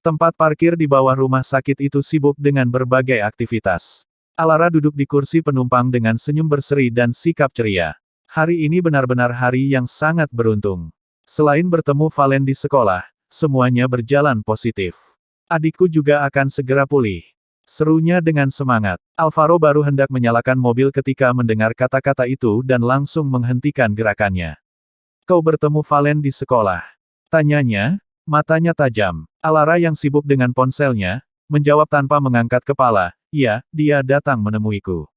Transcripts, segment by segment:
Tempat parkir di bawah rumah sakit itu sibuk dengan berbagai aktivitas. Alara duduk di kursi penumpang dengan senyum berseri dan sikap ceria. Hari ini benar-benar hari yang sangat beruntung. Selain bertemu Valen di sekolah, semuanya berjalan positif. Adikku juga akan segera pulih. Serunya dengan semangat. Alvaro baru hendak menyalakan mobil ketika mendengar kata-kata itu dan langsung menghentikan gerakannya. Kau bertemu Valen di sekolah? Tanyanya, matanya tajam. Alara yang sibuk dengan ponselnya, menjawab tanpa mengangkat kepala, iya, dia datang menemuiku.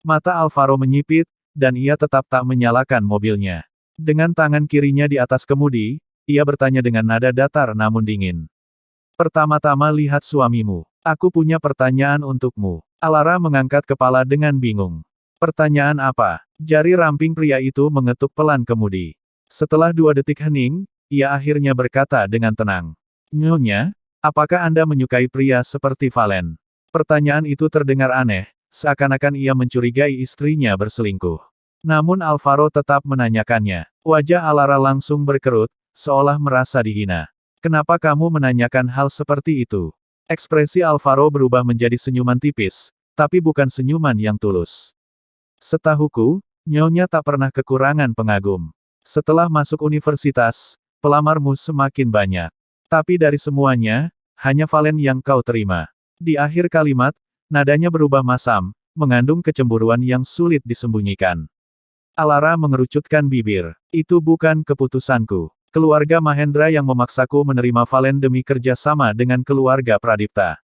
Mata Alvaro menyipit, dan ia tetap tak menyalakan mobilnya. Dengan tangan kirinya di atas kemudi, ia bertanya dengan nada datar namun dingin. Pertama-tama lihat suamimu. Aku punya pertanyaan untukmu. Alara mengangkat kepala dengan bingung. Pertanyaan apa? Jari ramping pria itu mengetuk pelan kemudi. Setelah 2 detik hening, ia akhirnya berkata dengan tenang. Nyonya, apakah Anda menyukai pria seperti Valen? Pertanyaan itu terdengar aneh, seakan-akan ia mencurigai istrinya berselingkuh. Namun Alvaro tetap menanyakannya. Wajah Alara langsung berkerut, seolah merasa dihina. Kenapa kamu menanyakan hal seperti itu? Ekspresi Alvaro berubah menjadi senyuman tipis, tapi bukan senyuman yang tulus. Setahuku, Nyonya tak pernah kekurangan pengagum. Setelah masuk universitas, pelamarmu semakin banyak. Tapi dari semuanya, hanya Valen yang kau terima. Di akhir kalimat, nadanya berubah masam, mengandung kecemburuan yang sulit disembunyikan. Alara mengerucutkan bibir. Itu bukan keputusanku. Keluarga Mahendra yang memaksaku menerima Valen demi kerja sama dengan keluarga Pradipta.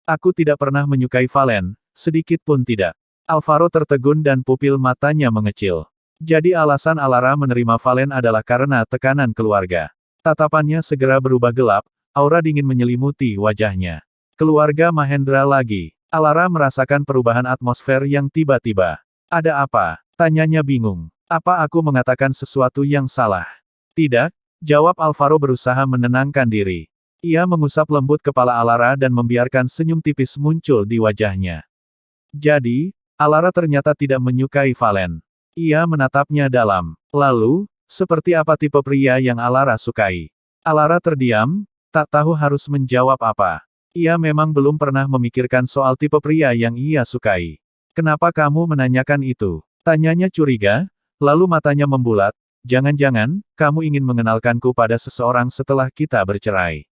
Aku tidak pernah menyukai Valen, sedikit pun tidak. Alvaro tertegun dan pupil matanya mengecil. Jadi alasan Alara menerima Valen adalah karena tekanan keluarga. Tatapannya segera berubah gelap, aura dingin menyelimuti wajahnya. Keluarga Mahendra lagi. Alara merasakan perubahan atmosfer yang tiba-tiba. Ada apa? Tanyanya bingung. Apa aku mengatakan sesuatu yang salah? Tidak, jawab Alvaro berusaha menenangkan diri. Ia mengusap lembut kepala Alara dan membiarkan senyum tipis muncul di wajahnya. Jadi, Alara ternyata tidak menyukai Valen. Ia menatapnya dalam. Lalu, seperti apa tipe pria yang Alara sukai? Alara terdiam, tak tahu harus menjawab apa. Ia memang belum pernah memikirkan soal tipe pria yang ia sukai. Kenapa kamu menanyakan itu? Tanyanya curiga, lalu matanya membulat. Jangan-jangan, kamu ingin mengenalkanku pada seseorang setelah kita bercerai.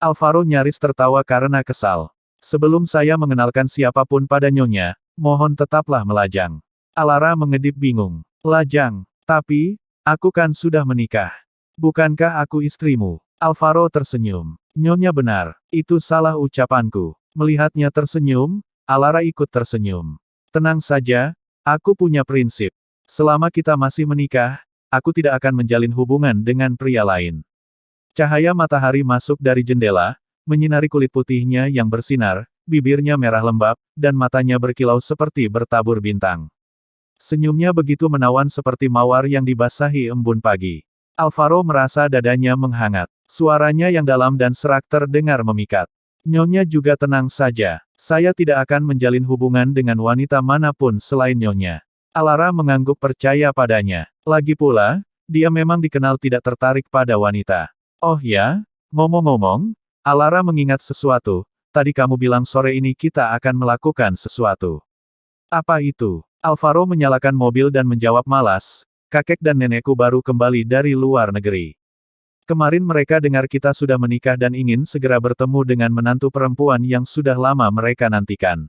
Alvaro nyaris tertawa karena kesal. Sebelum saya mengenalkan siapapun pada Nyonya, mohon tetaplah melajang. Alara mengedip bingung. Lajang. Tapi, aku kan sudah menikah. Bukankah aku istrimu? Alvaro tersenyum. Nyonya benar. Itu salah ucapanku. Melihatnya tersenyum, Alara ikut tersenyum. Tenang saja, aku punya prinsip. Selama kita masih menikah, aku tidak akan menjalin hubungan dengan pria lain. Cahaya matahari masuk dari jendela, menyinari kulit putihnya yang bersinar, bibirnya merah lembab, dan matanya berkilau seperti bertabur bintang. Senyumnya begitu menawan seperti mawar yang dibasahi embun pagi. Alvaro merasa dadanya menghangat. Suaranya yang dalam dan serak terdengar memikat. Nyonya juga tenang saja. Saya tidak akan menjalin hubungan dengan wanita manapun selain Nyonya. Alara mengangguk percaya padanya. Lagi pula, dia memang dikenal tidak tertarik pada wanita. Oh ya, ngomong-ngomong, Alara mengingat sesuatu. Tadi kamu bilang sore ini kita akan melakukan sesuatu. Apa itu? Alvaro menyalakan mobil dan menjawab malas, kakek dan nenekku baru kembali dari luar negeri. Kemarin mereka dengar kita sudah menikah dan ingin segera bertemu dengan menantu perempuan yang sudah lama mereka nantikan.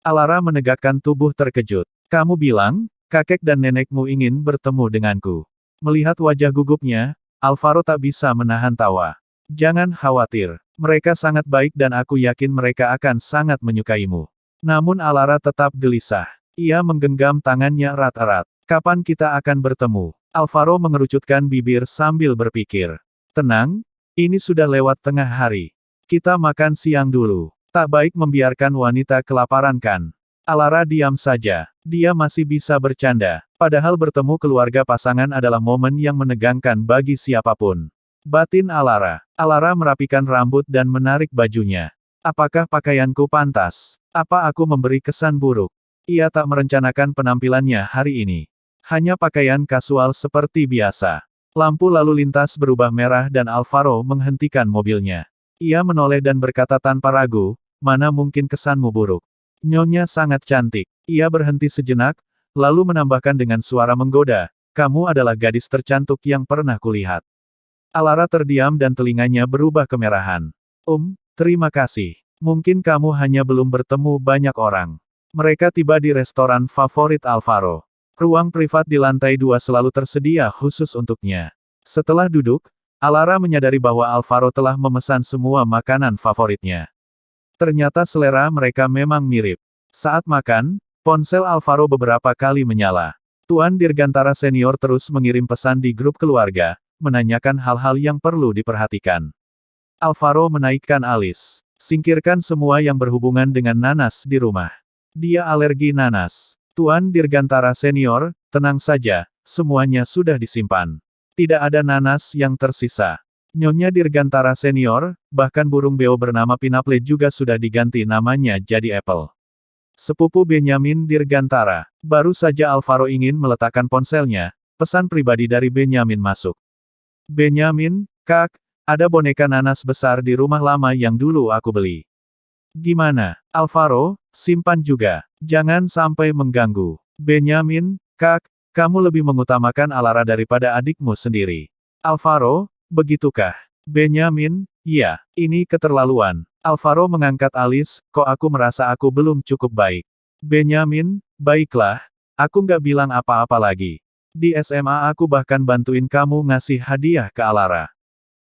Alara menegakkan tubuh terkejut. Kamu bilang, kakek dan nenekmu ingin bertemu denganku. Melihat wajah gugupnya, Alvaro tak bisa menahan tawa. Jangan khawatir, mereka sangat baik dan aku yakin mereka akan sangat menyukaimu. Namun Alara tetap gelisah. Ia menggenggam tangannya erat-erat. Kapan kita akan bertemu? Alvaro mengerucutkan bibir sambil berpikir. Tenang, ini sudah lewat tengah hari. Kita makan siang dulu. Tak baik membiarkan wanita kelaparan kan? Alara diam saja. Dia masih bisa bercanda. Padahal bertemu keluarga pasangan adalah momen yang menegangkan bagi siapapun. Batin Alara. Alara merapikan rambut dan menarik bajunya. Apakah pakaianku pantas? Apa aku memberi kesan buruk? Ia tak merencanakan penampilannya hari ini. Hanya pakaian kasual seperti biasa. Lampu lalu lintas berubah merah dan Alvaro menghentikan mobilnya. Ia menoleh dan berkata tanpa ragu, mana mungkin kesanmu buruk. Nyonya sangat cantik. Ia berhenti sejenak, lalu menambahkan dengan suara menggoda, kamu adalah gadis tercantik yang pernah kulihat. Alara terdiam dan telinganya berubah kemerahan. Terima kasih. Mungkin kamu hanya belum bertemu banyak orang. Mereka tiba di restoran favorit Alvaro. Ruang privat di lantai 2 selalu tersedia khusus untuknya. Setelah duduk, Alara menyadari bahwa Alvaro telah memesan semua makanan favoritnya. Ternyata selera mereka memang mirip. Saat makan, ponsel Alvaro beberapa kali menyala. Tuan Dirgantara Senior terus mengirim pesan di grup keluarga, menanyakan hal-hal yang perlu diperhatikan. Alvaro menaikkan alis. Singkirkan semua yang berhubungan dengan nanas di rumah. Dia alergi nanas. Tuan Dirgantara Senior, tenang saja, semuanya sudah disimpan. Tidak ada nanas yang tersisa. Nyonya Dirgantara Senior, bahkan burung beo bernama Pinaple juga sudah diganti namanya jadi Apple. Sepupu Benyamin Dirgantara. Baru saja Alvaro ingin meletakkan ponselnya, pesan pribadi dari Benyamin masuk. Benyamin, Kak, ada boneka nanas besar di rumah lama yang dulu aku beli. Gimana, Alvaro, simpan juga. Jangan sampai mengganggu. Benyamin, Kak, kamu lebih mengutamakan Alara daripada adikmu sendiri. Alvaro, begitukah? Benyamin, iya, ini keterlaluan. Alvaro mengangkat alis, kok aku merasa aku belum cukup baik. Benyamin, baiklah, aku nggak bilang apa-apa lagi. Di SMA aku bahkan bantuin kamu ngasih hadiah ke Alara.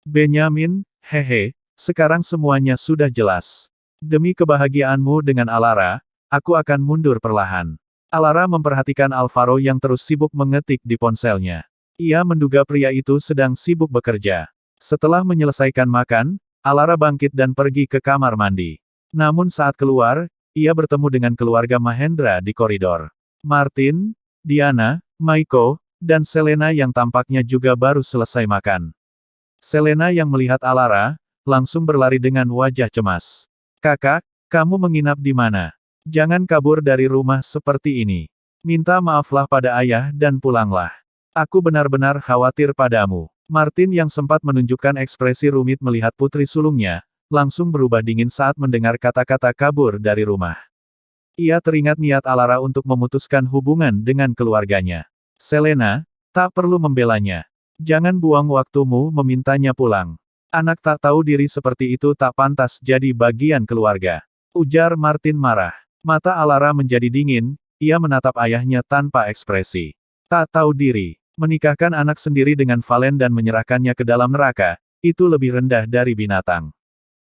Benyamin, hehe, sekarang semuanya sudah jelas. Demi kebahagiaanmu dengan Alara, aku akan mundur perlahan. Alara memperhatikan Alvaro yang terus sibuk mengetik di ponselnya. Ia menduga pria itu sedang sibuk bekerja. Setelah menyelesaikan makan, Alara bangkit dan pergi ke kamar mandi. Namun saat keluar, ia bertemu dengan keluarga Mahendra di koridor. Martin, Diana, Maiko, dan Selena yang tampaknya juga baru selesai makan. Selena yang melihat Alara, langsung berlari dengan wajah cemas. Kakak, kamu menginap di mana? Jangan kabur dari rumah seperti ini. Minta maaflah pada ayah dan pulanglah. Aku benar-benar khawatir padamu. Martin yang sempat menunjukkan ekspresi rumit melihat putri sulungnya, langsung berubah dingin saat mendengar kata-kata kabur dari rumah. Ia teringat niat Alara untuk memutuskan hubungan dengan keluarganya. Selena, tak perlu membelanya. Jangan buang waktumu memintanya pulang. Anak tak tahu diri seperti itu tak pantas jadi bagian keluarga. Ujar Martin marah. Mata Alara menjadi dingin, ia menatap ayahnya tanpa ekspresi. Tak tahu diri, menikahkan anak sendiri dengan Valen dan menyerahkannya ke dalam neraka, itu lebih rendah dari binatang.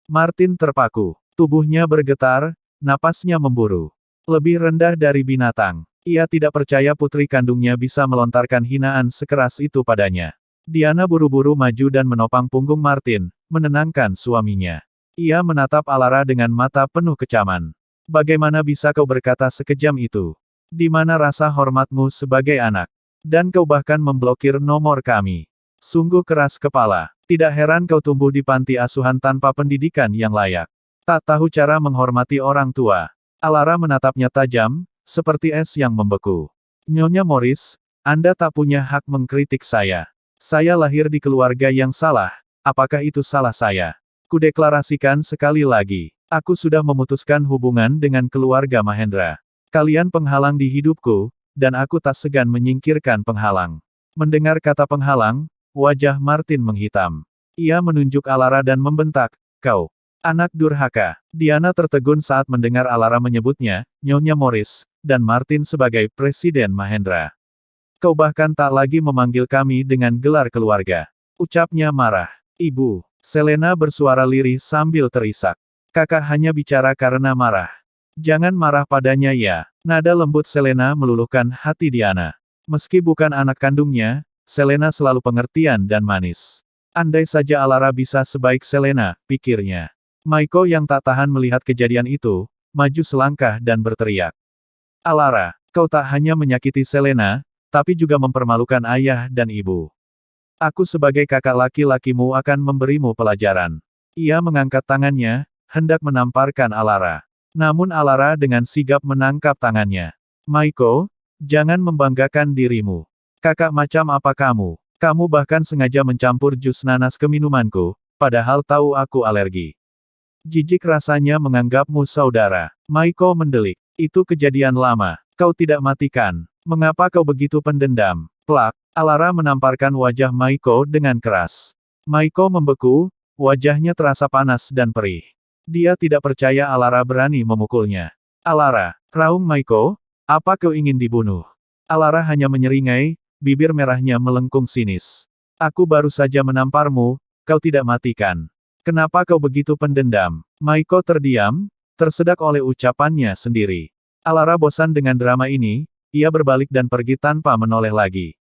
Martin terpaku. Tubuhnya bergetar, napasnya memburu. Lebih rendah dari binatang. Ia tidak percaya putri kandungnya bisa melontarkan hinaan sekeras itu padanya. Diana buru-buru maju dan menopang punggung Martin, menenangkan suaminya. Ia menatap Alara dengan mata penuh kecaman. Bagaimana bisa kau berkata sekejam itu? Di mana rasa hormatmu sebagai anak? Dan kau bahkan memblokir nomor kami. Sungguh keras kepala. Tidak heran kau tumbuh di panti asuhan tanpa pendidikan yang layak. Tak tahu cara menghormati orang tua. Alara menatapnya tajam, seperti es yang membeku. Nyonya Morris, Anda tak punya hak mengkritik saya. Saya lahir di keluarga yang salah. Apakah itu salah saya? Kudeklarasikan sekali lagi. Aku sudah memutuskan hubungan dengan keluarga Mahendra. Kalian penghalang di hidupku, dan aku tak segan menyingkirkan penghalang. Mendengar kata penghalang, wajah Martin menghitam. Ia menunjuk Alara dan membentak, kau, anak durhaka. Diana tertegun saat mendengar Alara menyebutnya, Nyonya Morris, dan Martin sebagai Presiden Mahendra. Kau bahkan tak lagi memanggil kami dengan gelar keluarga. Ucapnya marah. Ibu, Selena bersuara lirih sambil terisak. Kakak hanya bicara karena marah. Jangan marah padanya ya. Nada lembut Selena meluluhkan hati Diana. Meski bukan anak kandungnya, Selena selalu pengertian dan manis. Andai saja Alara bisa sebaik Selena, pikirnya. Maiko yang tak tahan melihat kejadian itu, maju selangkah dan berteriak. Alara, kau tak hanya menyakiti Selena, tapi juga mempermalukan ayah dan ibu. Aku sebagai kakak laki-lakimu akan memberimu pelajaran. Ia mengangkat tangannya, hendak menamparkan Alara. Namun Alara dengan sigap menangkap tangannya. Maiko, jangan membanggakan dirimu. Kakak macam apa kamu? Kamu bahkan sengaja mencampur jus nanas ke minumanku, padahal tahu aku alergi. Jijik rasanya menganggapmu saudara. Maiko mendelik. Itu kejadian lama. Kau tidak matikan. Mengapa kau begitu pendendam? Plak, Alara menamparkan wajah Maiko dengan keras. Maiko membeku, wajahnya terasa panas dan perih. Dia tidak percaya Alara berani memukulnya. Alara, raung Maiko, apa kau ingin dibunuh? Alara hanya menyeringai, bibir merahnya melengkung sinis. Aku baru saja menamparmu, kau tidak matikan. Kenapa kau begitu pendendam? Maiko terdiam, tersedak oleh ucapannya sendiri. Alara bosan dengan drama ini, ia berbalik dan pergi tanpa menoleh lagi.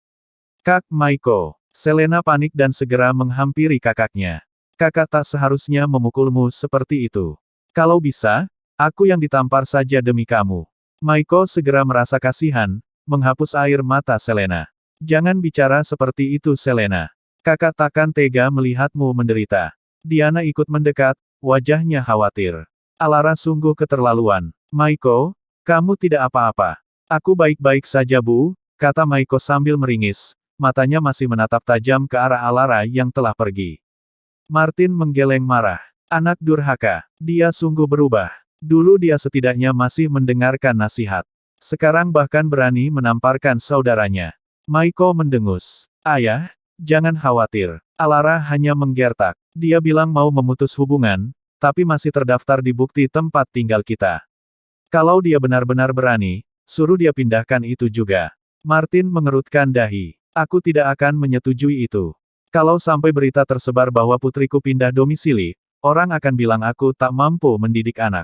Kak Maiko. Selena panik dan segera menghampiri kakaknya. Kakak tak seharusnya memukulmu seperti itu. Kalau bisa, aku yang ditampar saja demi kamu. Maiko segera merasa kasihan, menghapus air mata Selena. Jangan bicara seperti itu Selena. Kakak takkan tega melihatmu menderita. Diana ikut mendekat, wajahnya khawatir. Alara sungguh keterlaluan. Maiko, kamu tidak apa-apa. Aku baik-baik saja Bu, kata Maiko sambil meringis. Matanya masih menatap tajam ke arah Alara yang telah pergi. Martin menggeleng marah. Anak durhaka. Dia sungguh berubah. Dulu dia setidaknya masih mendengarkan nasihat. Sekarang bahkan berani menamparkan saudaranya. Maiko mendengus. Ayah, jangan khawatir. Alara hanya menggertak. Dia bilang mau memutus hubungan, tapi masih terdaftar di bukti tempat tinggal kita. Kalau dia benar-benar berani, suruh dia pindahkan itu juga. Martin mengerutkan dahi. Aku tidak akan menyetujui itu. Kalau sampai berita tersebar bahwa putriku pindah domisili, orang akan bilang aku tak mampu mendidik anak.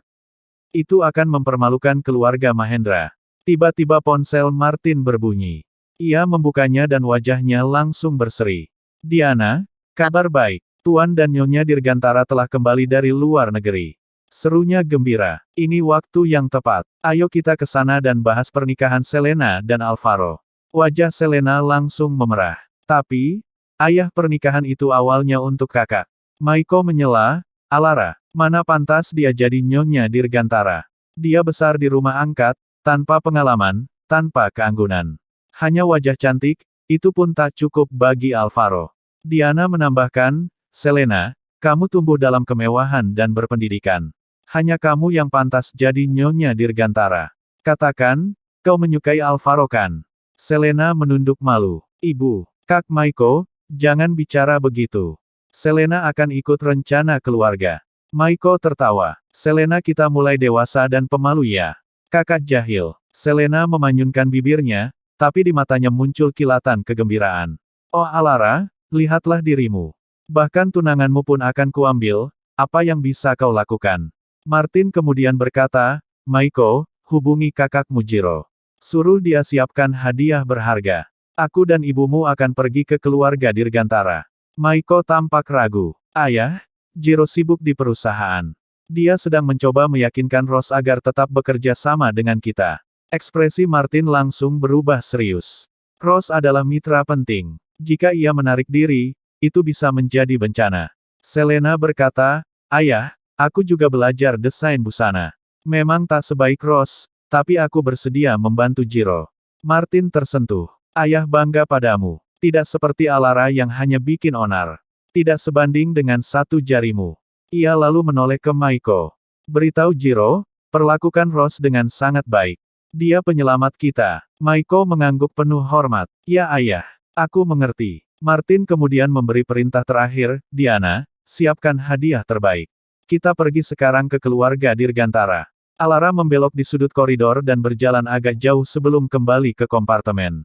Itu akan mempermalukan keluarga Mahendra. Tiba-tiba ponsel Martin berbunyi. Ia membukanya dan wajahnya langsung berseri. Diana, kabar baik. Tuan dan Nyonya Dirgantara telah kembali dari luar negeri. Serunya gembira. Ini waktu yang tepat. Ayo kita ke sana dan bahas pernikahan Selena dan Alvaro. Wajah Selena langsung memerah. Tapi, ayah pernikahan itu awalnya untuk kakak. Maiko menyela, Alara, mana pantas dia jadi Nyonya Dirgantara. Dia besar di rumah angkat, tanpa pengalaman, tanpa keanggunan. Hanya wajah cantik, itu pun tak cukup bagi Alvaro. Diana menambahkan, Selena, kamu tumbuh dalam kemewahan dan berpendidikan. Hanya kamu yang pantas jadi Nyonya Dirgantara. Katakan, kau menyukai Alvaro kan? Selena menunduk malu. Ibu, Kak Maiko, jangan bicara begitu. Selena akan ikut rencana keluarga. Maiko tertawa. Selena kita mulai dewasa dan pemalu ya. Kakak jahil. Selena memanyunkan bibirnya, tapi di matanya muncul kilatan kegembiraan. Oh Alara, lihatlah dirimu. Bahkan tunanganmu pun akan kuambil, apa yang bisa kau lakukan? Martin kemudian berkata, Maiko, hubungi kakakmu Jiro. Suruh dia siapkan hadiah berharga. Aku dan ibumu akan pergi ke keluarga Dirgantara. Maiko tampak ragu. Ayah, Jiro sibuk di perusahaan. Dia sedang mencoba meyakinkan Rose agar tetap bekerja sama dengan kita. Ekspresi Martin langsung berubah serius. Rose adalah mitra penting. Jika ia menarik diri, itu bisa menjadi bencana. Selena berkata, Ayah, aku juga belajar desain busana. Memang tak sebaik Rose, tapi aku bersedia membantu Jiro. Martin tersentuh. Ayah bangga padamu. Tidak seperti Alara yang hanya bikin onar. Tidak sebanding dengan satu jarimu. Ia lalu menoleh ke Maiko. Beritahu Jiro, perlakukan Rose dengan sangat baik. Dia penyelamat kita. Maiko mengangguk penuh hormat. Ya ayah, aku mengerti. Martin kemudian memberi perintah terakhir, Diana, siapkan hadiah terbaik. Kita pergi sekarang ke keluarga Dirgantara. Alara membelok di sudut koridor dan berjalan agak jauh sebelum kembali ke kompartemen.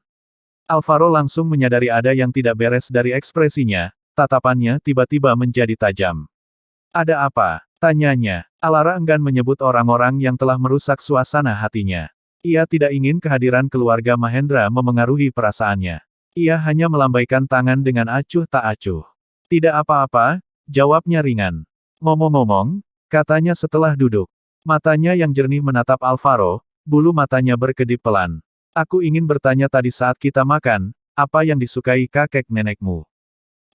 Alvaro langsung menyadari ada yang tidak beres dari ekspresinya, tatapannya tiba-tiba menjadi tajam. Ada apa? Tanyanya. Alara enggan menyebut orang-orang yang telah merusak suasana hatinya. Ia tidak ingin kehadiran keluarga Mahendra memengaruhi perasaannya. Ia hanya melambaikan tangan dengan acuh tak acuh. Tidak apa-apa, jawabnya ringan. Ngomong-ngomong, katanya setelah duduk. Matanya yang jernih menatap Alvaro, bulu matanya berkedip pelan. Aku ingin bertanya tadi saat kita makan, apa yang disukai kakek nenekmu?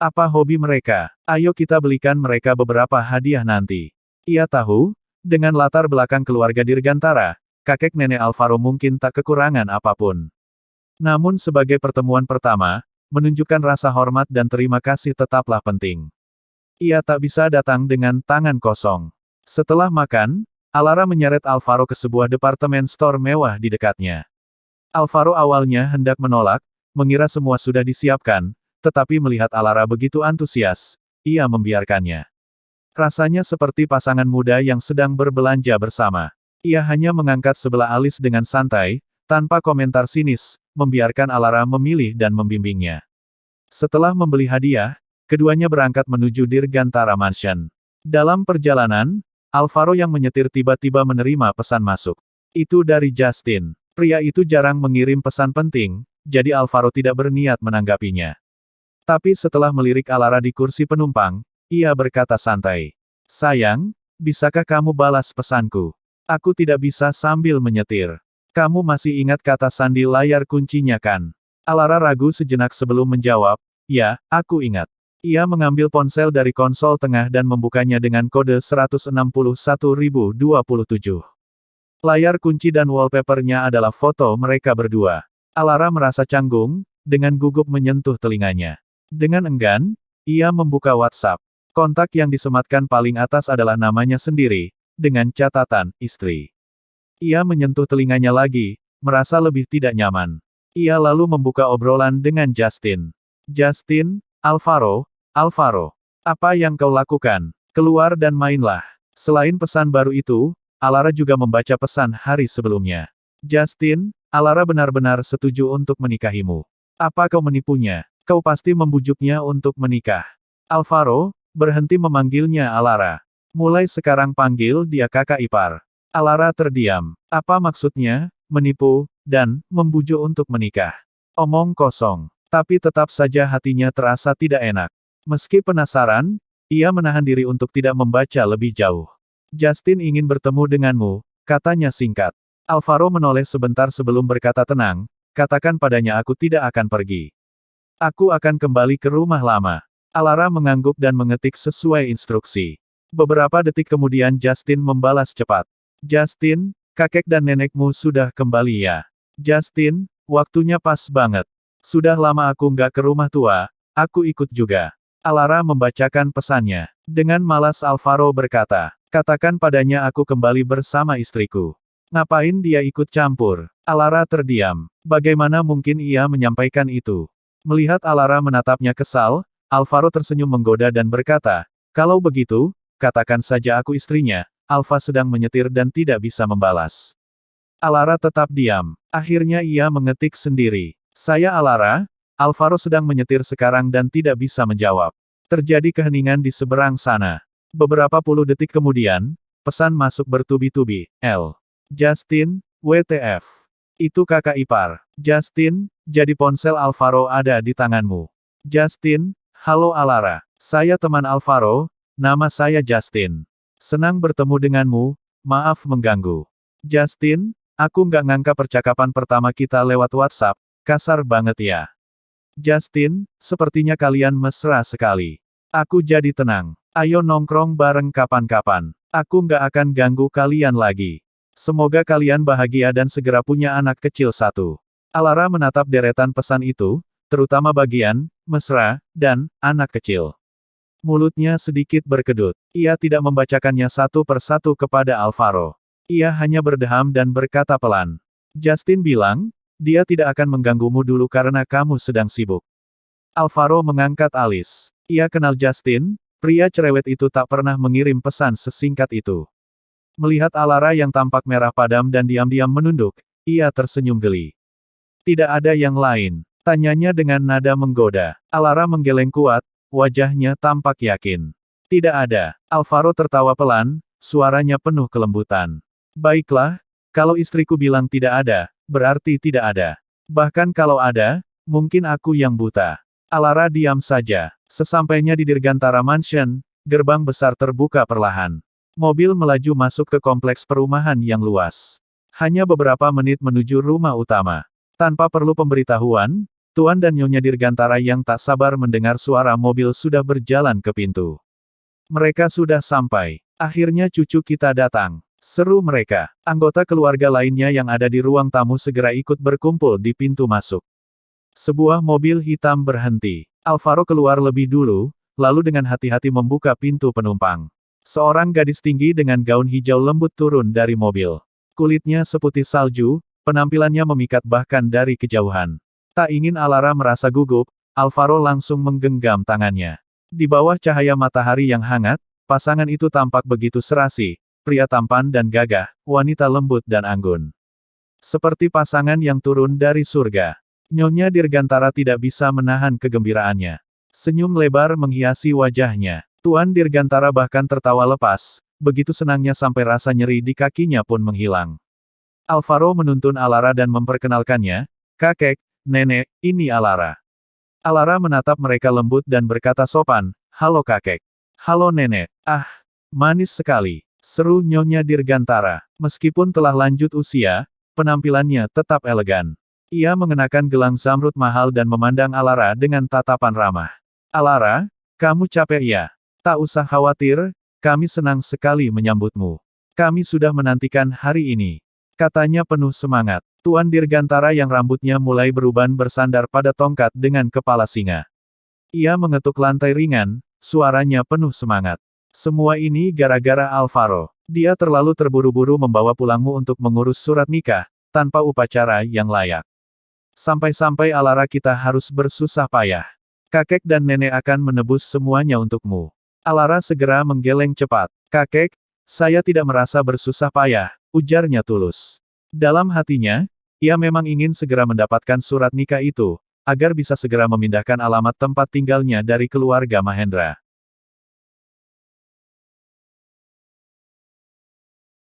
Apa hobi mereka? Ayo kita belikan mereka beberapa hadiah nanti. Ia tahu, dengan latar belakang keluarga Dirgantara, kakek nenek Alvaro mungkin tak kekurangan apapun. Namun sebagai pertemuan pertama, menunjukkan rasa hormat dan terima kasih tetaplah penting. Ia tak bisa datang dengan tangan kosong. Setelah makan, Alara menyeret Alvaro ke sebuah departemen store mewah di dekatnya. Alvaro awalnya hendak menolak, mengira semua sudah disiapkan, tetapi melihat Alara begitu antusias, ia membiarkannya. Rasanya seperti pasangan muda yang sedang berbelanja bersama. Ia hanya mengangkat sebelah alis dengan santai, tanpa komentar sinis, membiarkan Alara memilih dan membimbingnya. Setelah membeli hadiah, keduanya berangkat menuju Dirgantara Mansion. Dalam perjalanan, Alvaro yang menyetir tiba-tiba menerima pesan masuk. Itu dari Justin. Pria itu jarang mengirim pesan penting, jadi Alvaro tidak berniat menanggapinya. Tapi setelah melirik Alara di kursi penumpang, ia berkata santai. Sayang, bisakah kamu balas pesanku? Aku tidak bisa sambil menyetir. Kamu masih ingat kata sandi layar kuncinya kan? Alara ragu sejenak sebelum menjawab, ya, aku ingat. Ia mengambil ponsel dari konsol tengah dan membukanya dengan kode 161027. Layar kunci dan wallpapernya adalah foto mereka berdua. Alara merasa canggung, dengan gugup menyentuh telinganya. Dengan enggan, ia membuka WhatsApp. Kontak yang disematkan paling atas adalah namanya sendiri, dengan catatan, istri. Ia menyentuh telinganya lagi, merasa lebih tidak nyaman. Ia lalu membuka obrolan dengan Justin. Justin, Alvaro, apa yang kau lakukan? Keluar dan mainlah. Selain pesan baru itu, Alara juga membaca pesan hari sebelumnya. Justin, Alara benar-benar setuju untuk menikahimu. Apa kau menipunya? Kau pasti membujuknya untuk menikah. Alvaro, berhenti memanggilnya Alara. Mulai sekarang panggil dia kakak ipar. Alara terdiam. Apa maksudnya, menipu, dan membujuk untuk menikah? Omong kosong. Tapi tetap saja hatinya terasa tidak enak. Meski penasaran, ia menahan diri untuk tidak membaca lebih jauh. Justin ingin bertemu denganmu, katanya singkat. Alvaro menoleh sebentar sebelum berkata tenang, katakan padanya aku tidak akan pergi. Aku akan kembali ke rumah lama. Alara mengangguk dan mengetik sesuai instruksi. Beberapa detik kemudian Justin membalas cepat. Justin, kakek dan nenekmu sudah kembali ya. Justin, waktunya pas banget. Sudah lama aku nggak ke rumah tua, aku ikut juga. Alara membacakan pesannya. Dengan malas Alvaro berkata, katakan padanya aku kembali bersama istriku. Ngapain dia ikut campur? Alara terdiam. Bagaimana mungkin ia menyampaikan itu? Melihat Alara menatapnya kesal, Alvaro tersenyum menggoda dan berkata, kalau begitu, katakan saja aku istrinya. Alva sedang menyetir dan tidak bisa membalas. Alara tetap diam. Akhirnya ia mengetik sendiri. Saya Alara, Alvaro sedang menyetir sekarang dan tidak bisa menjawab. Terjadi keheningan di seberang sana. Beberapa puluh detik kemudian, pesan masuk bertubi-tubi. L. Justin, WTF. Itu kakak ipar. Justin, jadi ponsel Alvaro ada di tanganmu. Justin, halo Alara. Saya teman Alvaro, nama saya Justin. Senang bertemu denganmu, maaf mengganggu. Justin, aku nggak ngangka percakapan pertama kita lewat WhatsApp, kasar banget ya. Justin, sepertinya kalian mesra sekali. Aku jadi tenang. Ayo nongkrong bareng kapan-kapan. Aku nggak akan ganggu kalian lagi. Semoga kalian bahagia dan segera punya anak kecil satu. Alara menatap deretan pesan itu, terutama bagian, mesra, dan, anak kecil. Mulutnya sedikit berkedut. Ia tidak membacakannya satu persatu kepada Alvaro. Ia hanya berdeham dan berkata pelan. Justin bilang, dia tidak akan mengganggumu dulu karena kamu sedang sibuk. Alvaro mengangkat alis. Ia kenal Justin, pria cerewet itu tak pernah mengirim pesan sesingkat itu. Melihat Alara yang tampak merah padam dan diam-diam menunduk, ia tersenyum geli. Tidak ada yang lain, tanyanya dengan nada menggoda. Alara menggeleng kuat, wajahnya tampak yakin. Tidak ada. Alvaro tertawa pelan, suaranya penuh kelembutan. Baiklah, kalau istriku bilang tidak ada, berarti tidak ada. Bahkan kalau ada, mungkin aku yang buta. Alara diam saja. Sesampainya di Dirgantara Mansion, gerbang besar terbuka perlahan. Mobil melaju masuk ke kompleks perumahan yang luas. Hanya beberapa menit menuju rumah utama. Tanpa perlu pemberitahuan, Tuan dan Nyonya Dirgantara yang tak sabar mendengar suara mobil sudah berjalan ke pintu. Mereka sudah sampai. Akhirnya cucu kita datang. Seru mereka. Anggota keluarga lainnya yang ada di ruang tamu segera ikut berkumpul di pintu masuk. Sebuah mobil hitam berhenti. Alvaro keluar lebih dulu, lalu dengan hati-hati membuka pintu penumpang. Seorang gadis tinggi dengan gaun hijau lembut turun dari mobil. Kulitnya seputih salju, penampilannya memikat bahkan dari kejauhan. Tak ingin Alara merasa gugup, Alvaro langsung menggenggam tangannya. Di bawah cahaya matahari yang hangat, pasangan itu tampak begitu serasi, pria tampan dan gagah, wanita lembut dan anggun. Seperti pasangan yang turun dari surga. Nyonya Dirgantara tidak bisa menahan kegembiraannya. Senyum lebar menghiasi wajahnya. Tuan Dirgantara bahkan tertawa lepas, begitu senangnya sampai rasa nyeri di kakinya pun menghilang. Alvaro menuntun Alara dan memperkenalkannya, "Kakek, nenek, ini Alara." Alara menatap mereka lembut dan berkata sopan, "Halo kakek." "Halo nenek." "Ah, manis sekali," seru Nyonya Dirgantara. Meskipun telah lanjut usia, penampilannya tetap elegan. Ia mengenakan gelang zamrud mahal dan memandang Alara dengan tatapan ramah. "Alara, kamu capek ya? Tak usah khawatir, kami senang sekali menyambutmu. Kami sudah menantikan hari ini," katanya penuh semangat. Tuan Dirgantara yang rambutnya mulai beruban bersandar pada tongkat dengan kepala singa. Ia mengetuk lantai ringan, suaranya penuh semangat. "Semua ini gara-gara Alvaro. Dia terlalu terburu-buru membawa pulangmu untuk mengurus surat nikah, tanpa upacara yang layak. Sampai-sampai Alara kita harus bersusah payah. Kakek dan nenek akan menebus semuanya untukmu." Alara segera menggeleng cepat. "Kakek, saya tidak merasa bersusah payah," ujarnya tulus. Dalam hatinya, ia memang ingin segera mendapatkan surat nikah itu, agar bisa segera memindahkan alamat tempat tinggalnya dari keluarga Mahendra.